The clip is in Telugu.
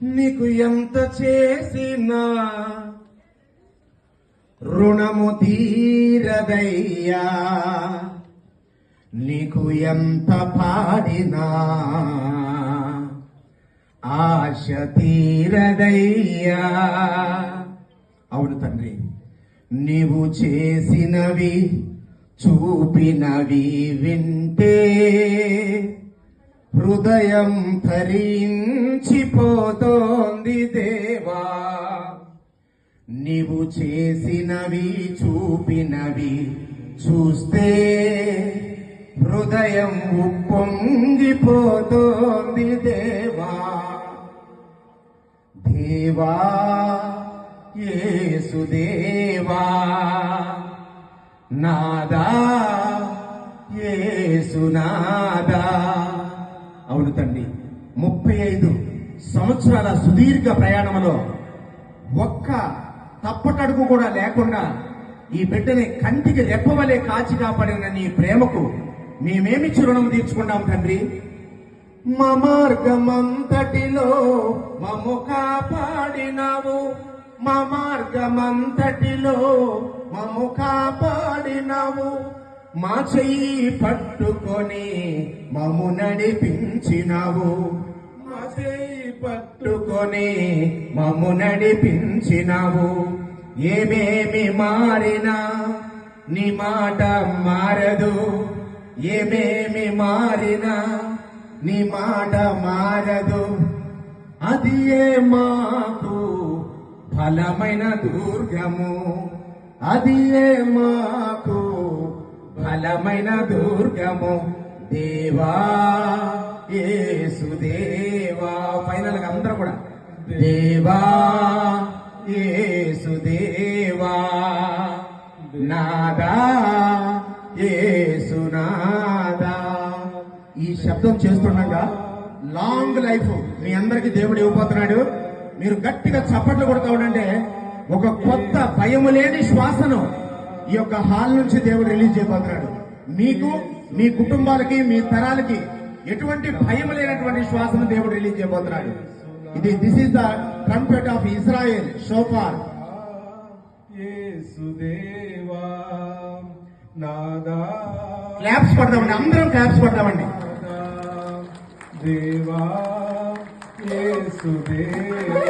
నీకు ఎంత చేసినా రుణము తీరదయ్యా, నీకు ఎంత పాడినా ఆశ తీరదయ్యా. అవును తండ్రి, నీవు చేసినవి చూపినవి వింటే హృదయం ధరించిపోతోంది దేవా. నీవు చేసినవి చూపినవి చూస్తే హృదయం ఉప్పొంగిపోతోంది దేవా. దేవా యేసుదేవా, నాదా యేసునాదా. అవును తండ్రి, 35 సంవత్సరాల సుదీర్ఘ ప్రయాణంలో ఒక్క తప్పటడుగు కూడా లేకుండా ఈ బిడ్డని కంటికి రెప్పవలే కాచి కాపాడిన నీ ప్రేమకు మేమేమి రుణం తీర్చుకున్నాం తండ్రి. మా మార్గమంతటిలో మమ్ము కాపాడినావు, మా మార్గమంతటిలో మమ్ము కాపాడినావు. మా చెయ్యి పట్టుకొని మమ్ము నడిపించినావు, మా చెయ్యి పట్టుకొని మమ్ము నడిపించినావు. ఏమేమి మారినా నీ మాట మారదు, ఏమేమి మారినా నీ మాట మారదు. అది ఏ మాకు బలమైన దుర్గము, అది ఏ మాకు బలమైన దుర్గము. దేవా యేసుదేవా. ఫైనల్ గా అందరూ కూడా దేవా యేసుదేవా, నాదా యేసునాదా. ఈ శబ్దం చేస్తుండగా లాంగ్ లైఫ్ మీ అందరికి దేవుడు ఇవ్వబోతున్నాడు. మీరు గట్టిగా చప్పట్లు కొడతా ఉండంటే ఒక కొత్త భయము లేని శ్వాసను ఈ యొక్క హాల్ నుంచి దేవుడు రిలీజ్ చేయబోతున్నాడు. మీకు, మీ కుటుంబాలకి, మీ తరాలకి ఎటువంటి భయం లేనటువంటి శ్వాసను దేవుడు రిలీజ్ చేయబోతున్నాడు. This is the trumpet of Israel shofar. యేసుదేవా నాదా. క్లాప్స్ పడదామండి, అందరం క్లాప్స్ పడదామండి. దేవా యేసుదేవా.